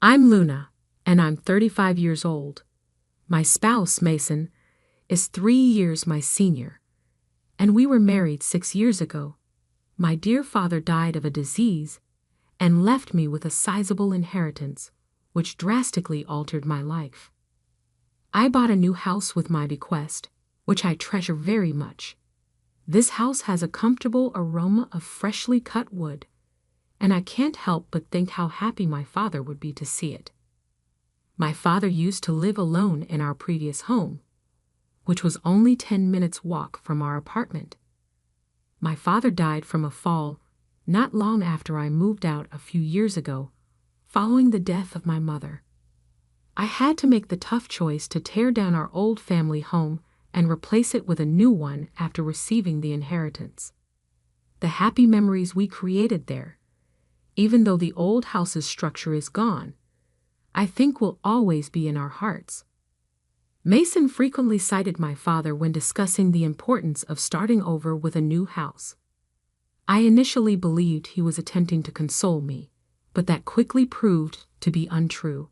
I'm Luna, and I'm 35 years old. My spouse, Mason, is 3 years my senior, and we were married 6 years ago. My dear father died of a disease and left me with a sizable inheritance, which drastically altered my life. I bought a new house with my bequest, which I treasure very much. This house has a comfortable aroma of freshly cut wood, and I can't help but think how happy my father would be to see it. My father used to live alone in our previous home, which was only 10 minutes' walk from our apartment. My father died from a fall not long after I moved out a few years ago, following the death of my mother. I had to make the tough choice to tear down our old family home and replace it with a new one after receiving the inheritance. The happy memories we created there, even though the old house's structure is gone, I think will always be in our hearts. Mason frequently cited my father when discussing the importance of starting over with a new house. I initially believed he was attempting to console me, but that quickly proved to be untrue.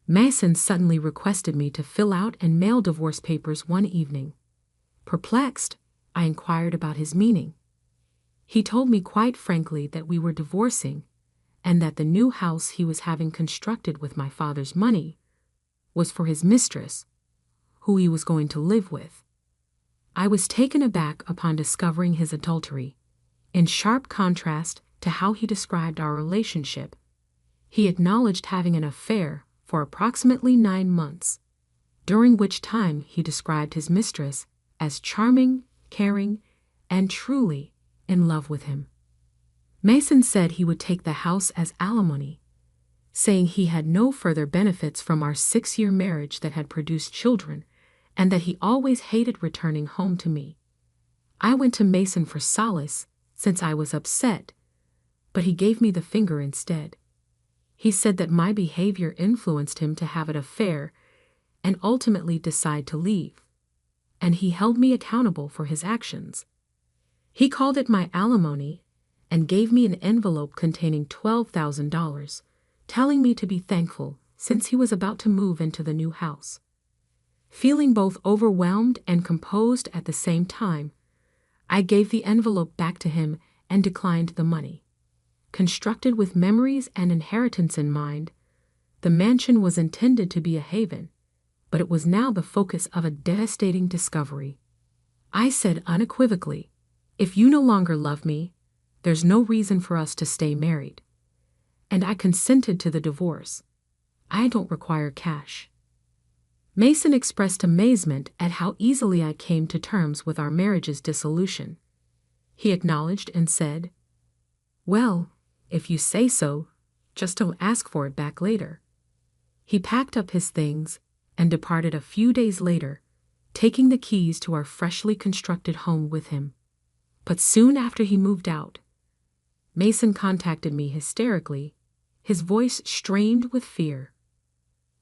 Mason suddenly requested me to fill out and mail divorce papers one evening. Perplexed, I inquired about his meaning. He told me quite frankly that we were divorcing and that the new house he was having constructed with my father's money was for his mistress, who he was going to live with. I was taken aback upon discovering his adultery. In sharp contrast to how he described our relationship, he acknowledged having an affair for approximately 9 months, during which time he described his mistress as charming, caring, and truly in love with him. Mason said he would take the house as alimony, saying he had no further benefits from our 6-year marriage that had produced children, and that he always hated returning home to me. I went to Mason for solace since I was upset, but he gave me the finger instead. He said that my behavior influenced him to have an affair and ultimately decide to leave, and he held me accountable for his actions. He called it my alimony and gave me an envelope containing $12,000, telling me to be thankful since he was about to move into the new house. Feeling both overwhelmed and composed at the same time, I gave the envelope back to him and declined the money. Constructed with memories and inheritance in mind, the mansion was intended to be a haven, but it was now the focus of a devastating discovery. I said unequivocally, "If you no longer love me, there's no reason for us to stay married." And I consented to the divorce. I don't require cash. Mason expressed amazement at how easily I came to terms with our marriage's dissolution. He acknowledged and said, "Well, if you say so, just don't ask for it back later." He packed up his things and departed a few days later, taking the keys to our freshly constructed home with him. But soon after he moved out, Mason contacted me hysterically, his voice strained with fear.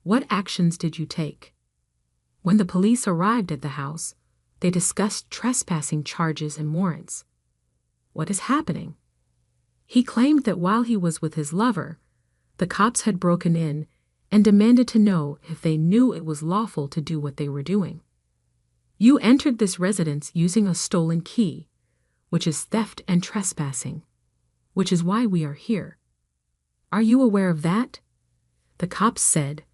"What actions did you take?" When the police arrived at the house, they discussed trespassing charges and warrants. "What is happening?" He claimed that while he was with his lover, the cops had broken in and demanded to know if they knew it was lawful to do what they were doing. "You entered this residence using a stolen key, which is theft and trespassing, which is why we are here. Are you aware of that?" the cops said.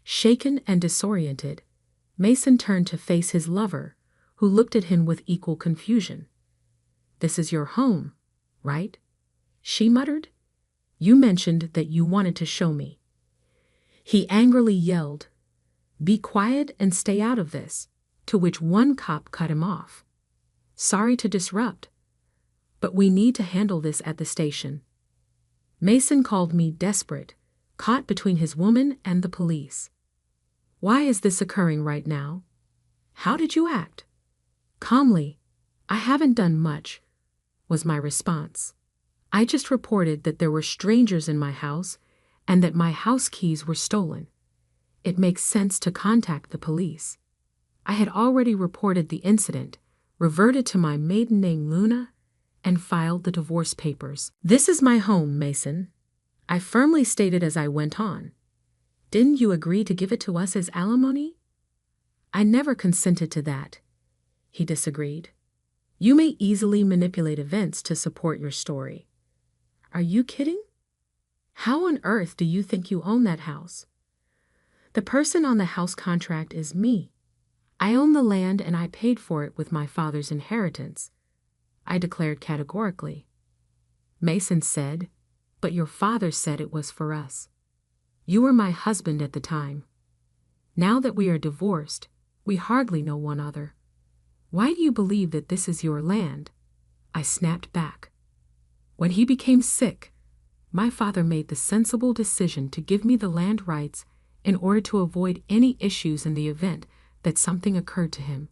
Shaken and disoriented, Mason turned to face his lover, who looked at him with equal confusion. "This is your home, right?" she muttered. "You mentioned that you wanted to show me." He angrily yelled, "Be quiet and stay out of this," to which one cop cut him off. "Sorry to disrupt, but we need to handle this at the station." Mason called me desperate, caught between his woman and the police. "Why is this occurring right now? How did you act?" Calmly, "I haven't done much," was my response. "I just reported that there were strangers in my house and that my house keys were stolen. It makes sense to contact the police." I had already reported the incident, reverted to my maiden name Luna, and filed the divorce papers. "This is my home, Mason. I firmly stated as I went on. Didn't you agree to give it to us as alimony? I never consented to that. He disagreed. You may easily manipulate events to support your story. Are you kidding? How on earth do you think you own that house? The person on the house contract is me. I own the land and I paid for it with my father's inheritance, I declared categorically. Mason said, but your father said it was for us. You were my husband at the time. Now that we are divorced, we hardly know one another. Why do you believe that this is your land? I snapped back. When he became sick, my father made the sensible decision to give me the land rights in order to avoid any issues in the event that something occurred to him.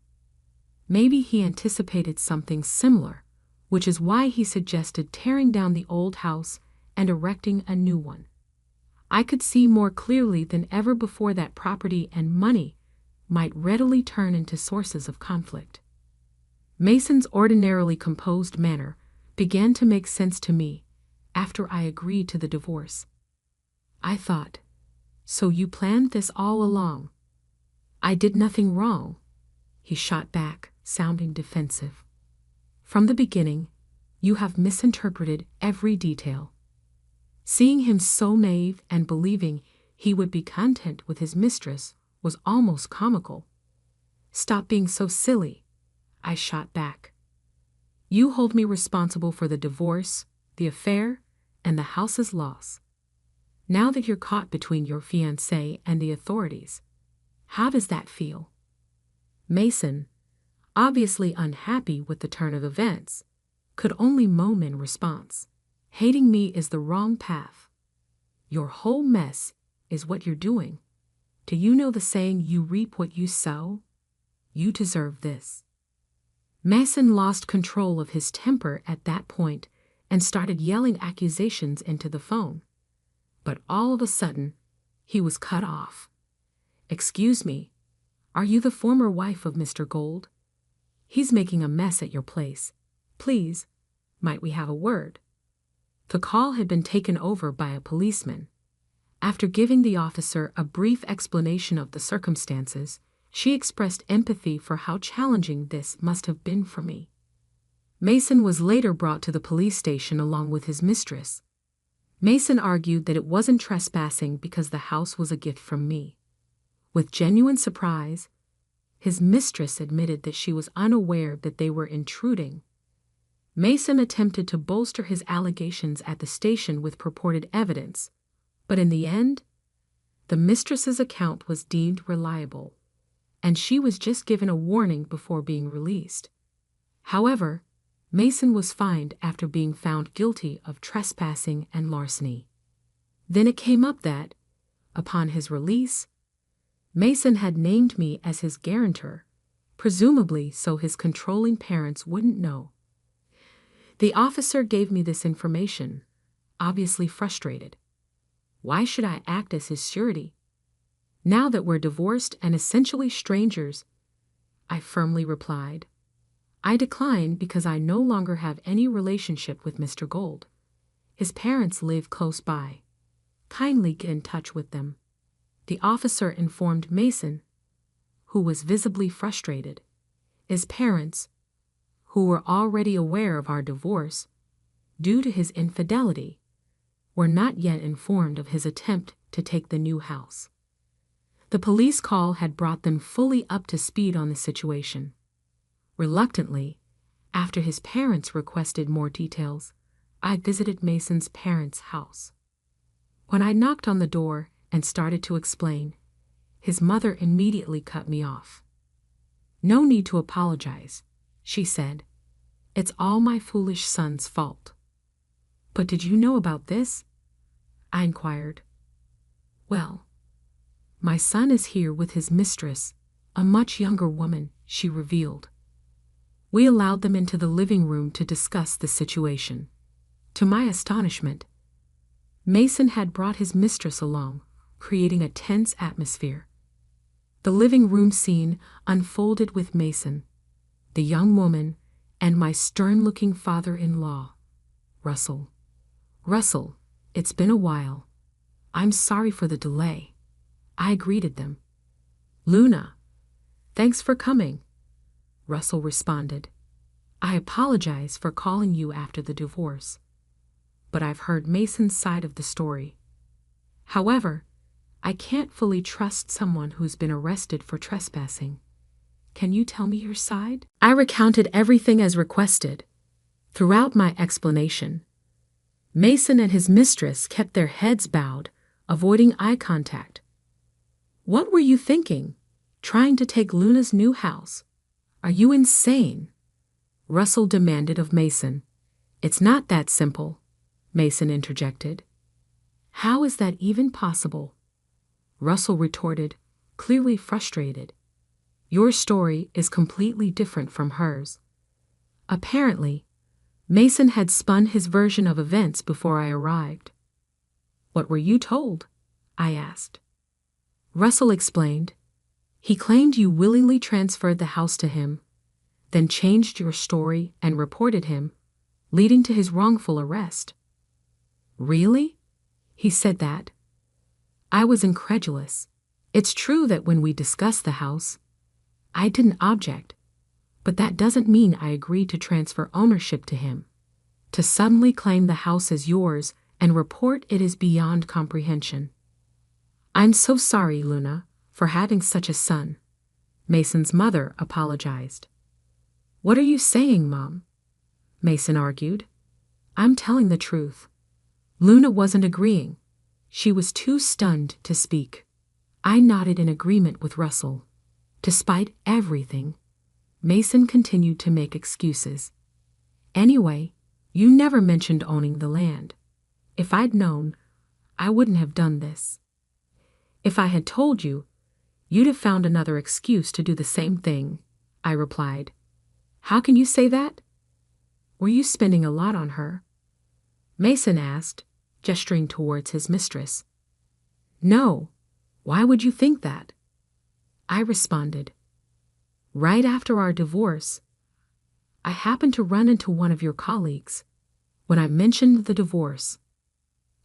Maybe he anticipated something similar, which is why he suggested tearing down the old house and erecting a new one. I could see more clearly than ever before that property and money might readily turn into sources of conflict. Mason's ordinarily composed manner began to make sense to me after I agreed to the divorce. I thought, so you planned this all along? I did nothing wrong, he shot back, sounding defensive. From the beginning, you have misinterpreted every detail. Seeing him so naive and believing he would be content with his mistress was almost comical. Stop being so silly, I shot back. You hold me responsible for the divorce, the affair, and the house's loss. Now that you're caught between your fiancé and the authorities, how does that feel? Mason, obviously unhappy with the turn of events, could only moan in response. Hating me is the wrong path. Your whole mess is what you're doing. Do you know the saying, you reap what you sow? You deserve this. Mason lost control of his temper at that point and started yelling accusations into the phone. But all of a sudden, he was cut off. Excuse me, are you the former wife of Mr. Gold? He's making a mess at your place. Please, might we have a word? The call had been taken over by a policeman. After giving the officer a brief explanation of the circumstances, she expressed empathy for how challenging this must have been for me. Mason was later brought to the police station along with his mistress. Mason argued that it wasn't trespassing because the house was a gift from me. With genuine surprise, his mistress admitted that she was unaware that they were intruding. Mason attempted to bolster his allegations at the station with purported evidence, but in the end, the mistress's account was deemed reliable, and she was just given a warning before being released. However, Mason was fined after being found guilty of trespassing and larceny. Then it came up that, upon his release, Mason had named me as his guarantor, presumably so his controlling parents wouldn't know. The officer gave me this information, obviously frustrated. Why should I act as his surety? Now that we're divorced and essentially strangers, I firmly replied. I declined because I no longer have any relationship with Mr. Gold. His parents live close by. Kindly get in touch with them. The officer informed Mason, who was visibly frustrated. His parents, who were already aware of our divorce, due to his infidelity, were not yet informed of his attempt to take the new house. The police call had brought them fully up to speed on the situation. Reluctantly, after his parents requested more details, I visited Mason's parents' house. When I knocked on the door and started to explain, his mother immediately cut me off. No need to apologize, she said. It's all my foolish son's fault. But did you know about this? I inquired. Well, my son is here with his mistress, a much younger woman, she revealed. We allowed them into the living room to discuss the situation. To my astonishment, Mason had brought his mistress along, creating a tense atmosphere. The living room scene unfolded with Mason, the young woman, and my stern-looking father-in-law, Russell. Russell, It's been a while. I'm sorry for the delay. I greeted them. Luna, thanks for coming, Russell responded. I apologize for calling you after the divorce, but I've heard Mason's side of the story. However, I can't fully trust someone who's been arrested for trespassing. Can you tell me your side? I recounted everything as requested. Throughout my explanation, Mason and his mistress kept their heads bowed, avoiding eye contact. What were you thinking? Trying to take Luna's new house? Are you insane? Russell demanded of Mason. It's not that simple, Mason interjected. How is that even possible? Russell retorted, clearly frustrated. Your story is completely different from hers. Apparently, Mason had spun his version of events before I arrived. What were you told? I asked. Russell explained. He claimed you willingly transferred the house to him, then changed your story and reported him, leading to his wrongful arrest. Really? He said that. I was incredulous. It's true that when we discussed the house, I didn't object, but that doesn't mean I agreed to transfer ownership to him. To suddenly claim the house as yours and report it is beyond comprehension. I'm so sorry, Luna, for having such a son. Mason's mother apologized. What are you saying, Mom? Mason argued. I'm telling the truth. Luna wasn't agreeing. She was too stunned to speak. I nodded in agreement with Russell. Despite everything, Mason continued to make excuses. Anyway, you never mentioned owning the land. If I'd known, I wouldn't have done this. If I had told you, you'd have found another excuse to do the same thing, I replied. How can you say that? Were you spending a lot on her? Mason asked, gesturing towards his mistress. No. Why would you think that? I responded. Right after our divorce, I happened to run into one of your colleagues. When I mentioned the divorce,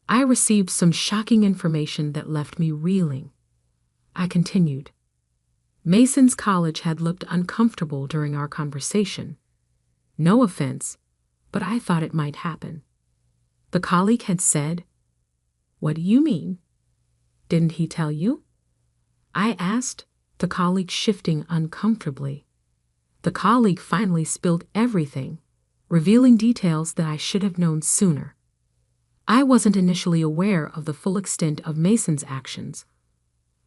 I received some shocking information that left me reeling. I continued. Mason's college had looked uncomfortable during our conversation. No offense, but I thought it might happen. The colleague had said, What do you mean? Didn't he tell you? I asked, the colleague shifting uncomfortably. The colleague finally spilled everything, revealing details that I should have known sooner. I wasn't initially aware of the full extent of Mason's actions,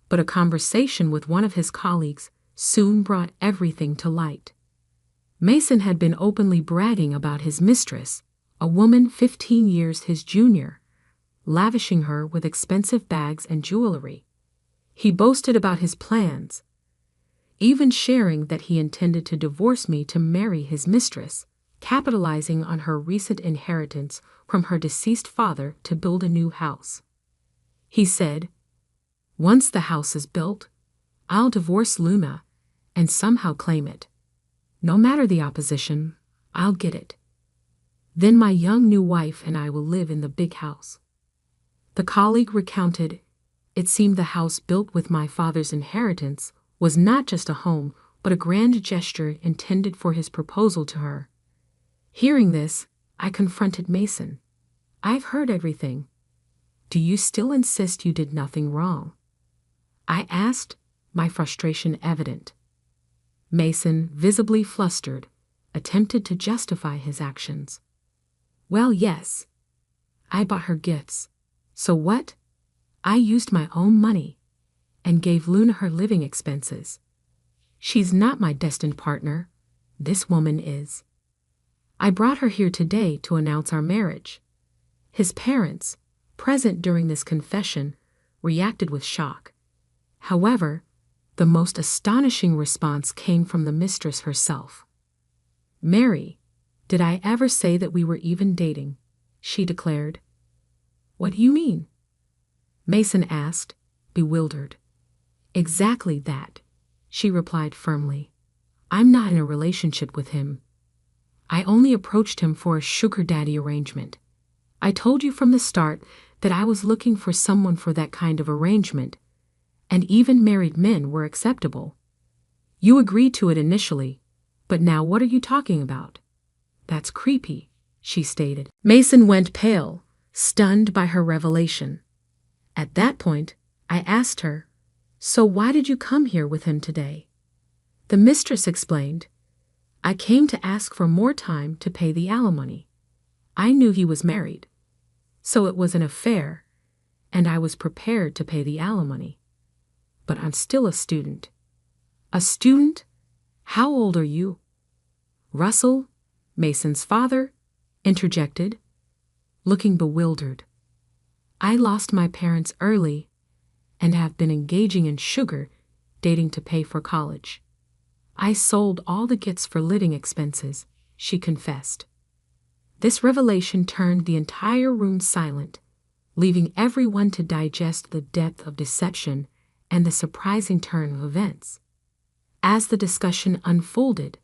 but a conversation with one of his colleagues soon brought everything to light. Mason had been openly bragging about his mistress, a woman 15 years his junior, lavishing her with expensive bags and jewelry. He boasted about his plans, even sharing that he intended to divorce me to marry his mistress, capitalizing on her recent inheritance from her deceased father to build a new house. He said, Once the house is built, I'll divorce Luna and somehow claim it. No matter the opposition, I'll get it. Then my young new wife and I will live in the big house. The colleague recounted, it seemed the house built with my father's inheritance was not just a home, but a grand gesture intended for his proposal to her. Hearing this, I confronted Mason. I've heard everything. Do you still insist you did nothing wrong? I asked, my frustration evident. Mason, visibly flustered, attempted to justify his actions. Well, yes. I bought her gifts. So what? I used my own money and gave Luna her living expenses. She's not my destined partner. This woman is. I brought her here today to announce our marriage. His parents, present during this confession, reacted with shock. However, the most astonishing response came from the mistress herself. Mary, did I ever say that we were even dating? She declared. What do you mean? Mason asked, bewildered. Exactly that, she replied firmly. I'm not in a relationship with him. I only approached him for a sugar daddy arrangement. I told you from the start that I was looking for someone for that kind of arrangement, and even married men were acceptable. You agreed to it initially, but now what are you talking about? That's creepy, she stated. Mason went pale, stunned by her revelation. At that point, I asked her, "So why did you come here with him today?" The mistress explained, "I came to ask for more time to pay the alimony. I knew he was married, so it was an affair, and I was prepared to pay the alimony. But I'm still a student." "A student? How old are you?" Russell, Mason's father, interjected, looking bewildered. "I lost my parents early and have been engaging in sugar dating to pay for college. I sold all the gifts for living expenses," she confessed. This revelation turned the entire room silent, leaving everyone to digest the depth of deception and the surprising turn of events. As the discussion unfolded,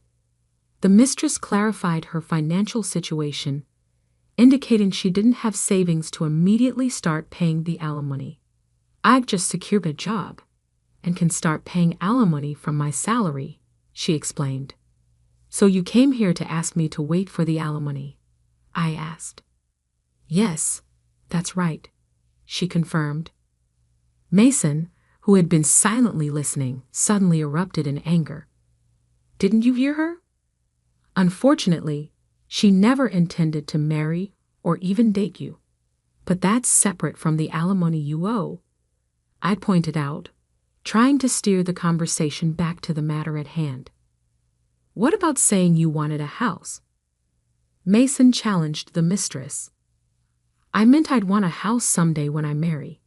the mistress clarified her financial situation, indicating she didn't have savings to immediately start paying the alimony. "I've just secured a job and can start paying alimony from my salary," she explained. "So you came here to ask me to wait for the alimony?" I asked. "Yes, that's right," she confirmed. Mason, who had been silently listening, suddenly erupted in anger. "Didn't you hear her? Unfortunately, she never intended to marry or even date you. But that's separate from the alimony you owe," I pointed out, trying to steer the conversation back to the matter at hand. "What about saying you wanted a house?" Mason challenged the mistress. "I meant I'd want a house someday when I marry.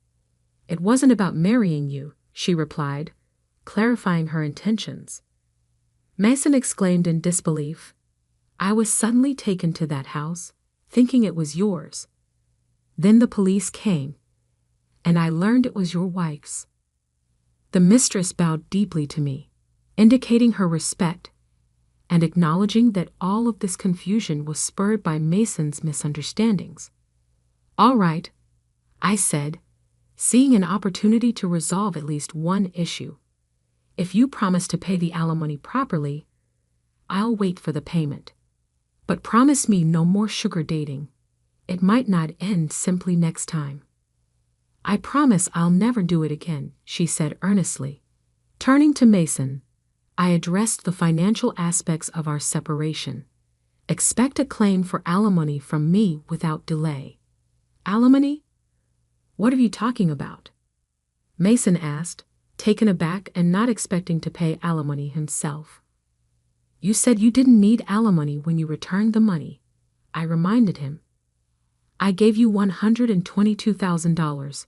It wasn't about marrying you," she replied, clarifying her intentions. Mason exclaimed in disbelief. "I was suddenly taken to that house, thinking it was yours. Then the police came, and I learned it was your wife's." The mistress bowed deeply to me, indicating her respect and acknowledging that all of this confusion was spurred by Mason's misunderstandings. "All right," I said, seeing an opportunity to resolve at least one issue. "If you promise to pay the alimony properly, I'll wait for the payment. But promise me no more sugar dating. It might not end simply next time." "I promise I'll never do it again," she said earnestly. Turning to Mason, I addressed the financial aspects of our separation. "Expect a claim for alimony from me without delay." "Alimony? What are you talking about?" Mason asked, taken aback and not expecting to pay alimony himself. "You said you didn't need alimony when you returned the money," I reminded him. "I gave you $122,000,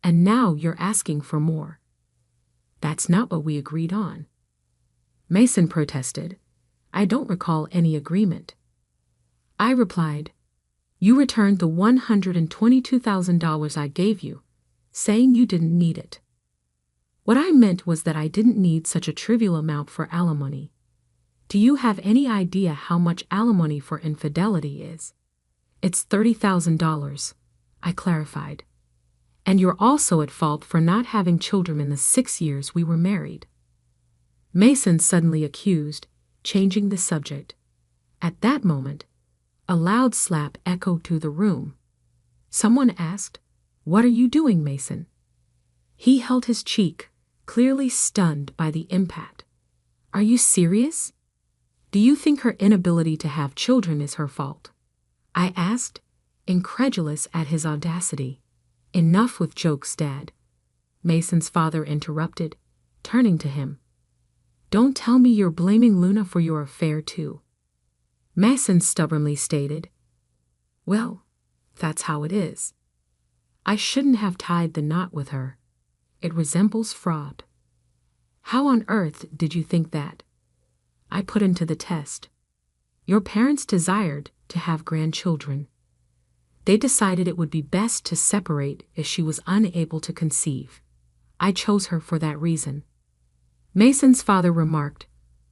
and now you're asking for more. That's not what we agreed on." Mason protested. "I don't recall any agreement." I replied, "You returned the $122,000 I gave you, saying you didn't need it. What I meant was that I didn't need such a trivial amount for alimony. Do you have any idea how much alimony for infidelity is?" "It's $30,000, I clarified. "And you're also at fault for not having children in the 6 years we were married." Mason suddenly accused, changing the subject. At that moment, a loud slap echoed through the room. Someone asked, "What are you doing, Mason?" He held his cheek, clearly stunned by the impact. "Are you serious? Do you think her inability to have children is her fault?" I asked, incredulous at his audacity. "Enough with jokes, Dad," Mason's father interrupted, turning to him. "Don't tell me you're blaming Luna for your affair, too." Mason stubbornly stated, "Well, that's how it is. I shouldn't have tied the knot with her. It resembles fraud." "How on earth did you think that?" I put into the test. "Your parents desired to have grandchildren. They decided it would be best to separate if she was unable to conceive. I chose her for that reason." Mason's father remarked,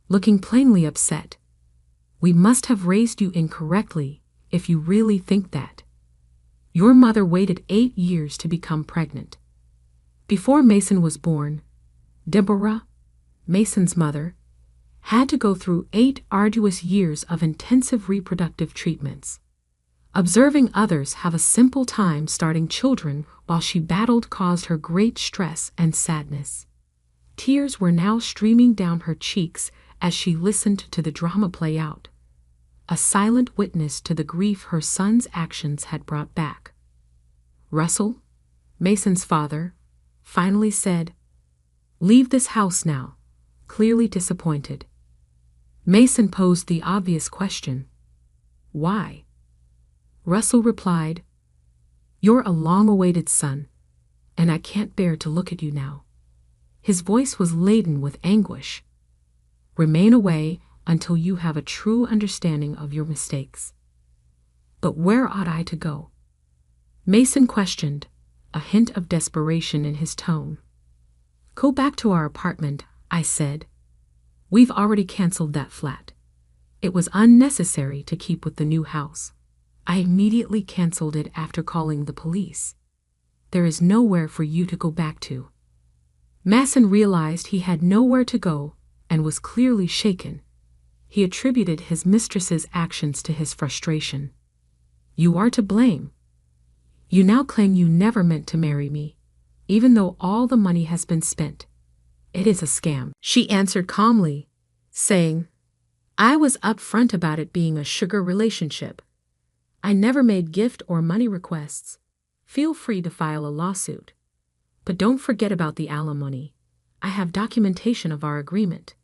looking plainly upset, "We must have raised you incorrectly if you really think that. Your mother waited 8 years to become pregnant. Before Mason was born, Deborah, Mason's mother, had to go through 8 arduous years of intensive reproductive treatments. Observing others have a simple time starting children while she battled caused her great stress and sadness. Tears were now streaming down her cheeks as she listened to the drama play out, a silent witness to the grief her son's actions had brought back. Russell, Mason's father, finally said, "Leave this house now," clearly disappointed. Mason posed the obvious question, "Why?" Russell replied, "You're a long-awaited son, and I can't bear to look at you now." His voice was laden with anguish. "Remain away until you have a true understanding of your mistakes." "But where ought I to go?" Mason questioned, a hint of desperation in his tone. "Go back to our apartment," I said. "We've already canceled that flat. It was unnecessary to keep with the new house. I immediately canceled it after calling the police. There is nowhere for you to go back to." Mason realized he had nowhere to go and was clearly shaken. He attributed his mistress's actions to his frustration. "You are to blame. You now claim you never meant to marry me, even though all the money has been spent. It is a scam," she answered calmly, saying, "I was upfront about it being a sugar relationship. I never made gift or money requests. Feel free to file a lawsuit. But don't forget about the alimony. I have documentation of our agreement."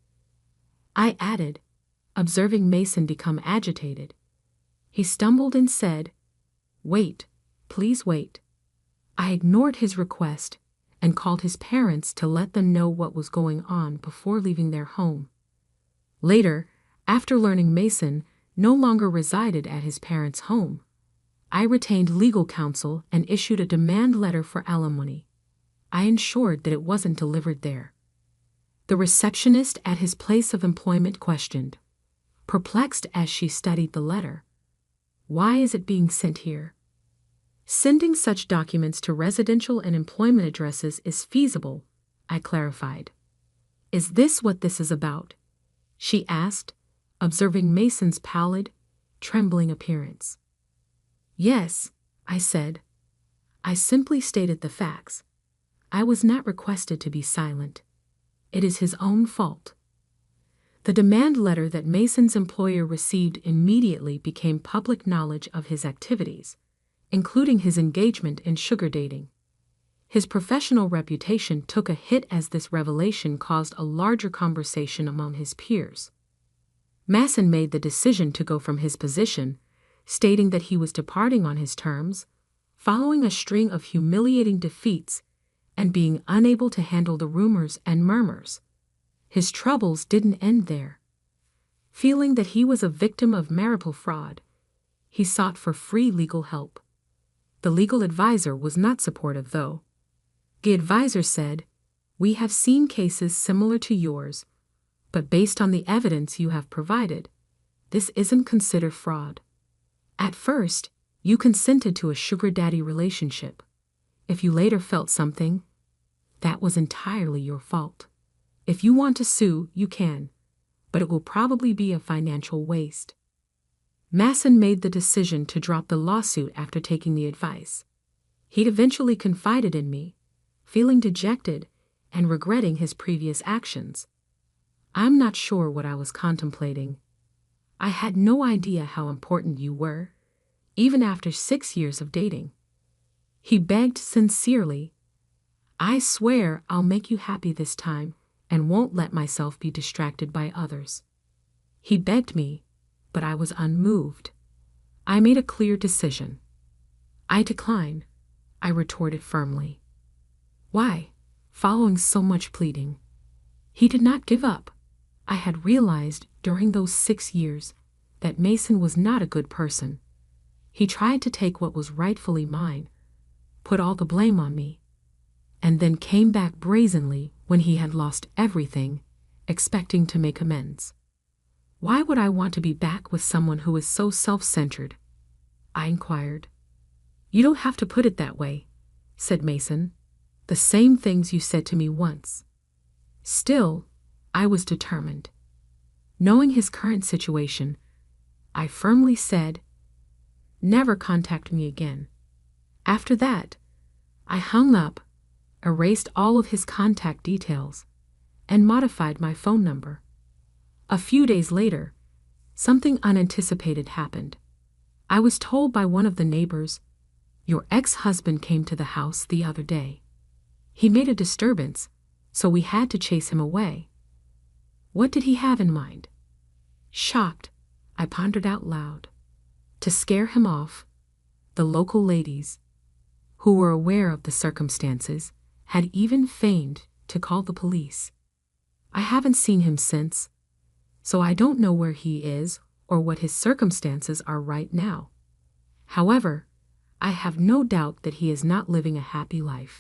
I added, observing Mason become agitated. He stumbled and said, "Wait, please wait." I ignored his request and called his parents to let them know what was going on before leaving their home. Later, after learning Mason no longer resided at his parents' home, I retained legal counsel and issued a demand letter for alimony. I ensured that it wasn't delivered there. The receptionist at his place of employment questioned, perplexed as she studied the letter, "Why is it being sent here?" "Sending such documents to residential and employment addresses is feasible," I clarified. "Is this what this is about?" she asked, observing Mason's pallid, trembling appearance. "Yes," I said. "I simply stated the facts. I was not requested to be silent. It is his own fault." The demand letter that Mason's employer received immediately became public knowledge of his activities, including his engagement in sugar dating. His professional reputation took a hit as this revelation caused a larger conversation among his peers. Mason made the decision to go from his position, stating that he was departing on his terms, following a string of humiliating defeats and being unable to handle the rumors and murmurs. His troubles didn't end there. Feeling that he was a victim of marital fraud, he sought for free legal help. The legal advisor was not supportive, though. The advisor said, "We have seen cases similar to yours, but based on the evidence you have provided, this isn't considered fraud. At first, you consented to a sugar daddy relationship. If you later felt something, that was entirely your fault. If you want to sue, you can, but it will probably be a financial waste." Mason made the decision to drop the lawsuit after taking the advice. He'd eventually confided in me, feeling dejected and regretting his previous actions. I'm not sure what I was contemplating. I had no idea how important you were, even after 6 years of dating. He begged sincerely, "I swear I'll make you happy this time and won't let myself be distracted by others." He begged me, but I was unmoved. I made a clear decision. "I decline," I retorted firmly. "Why?" Following so much pleading. He did not give up. I had realized during those 6 years that Mason was not a good person. He tried to take what was rightfully mine, put all the blame on me, and then came back brazenly when he had lost everything, expecting to make amends. Why would I want to be back with someone who is so self-centered? I inquired. You don't have to put it that way, said Mason. The same things you said to me once. Still, I was determined. Knowing his current situation, I firmly said, never contact me again. After that, I hung up, erased all of his contact details, and modified my phone number. A few days later, something unanticipated happened. I was told by one of the neighbors, your ex-husband came to the house the other day. He made a disturbance, so we had to chase him away. What did he have in mind? Shocked, I pondered out loud. To scare him off, the local ladies, who were aware of the circumstances, had even feigned to call the police. I haven't seen him since, so I don't know where he is or what his circumstances are right now. However, I have no doubt that he is not living a happy life.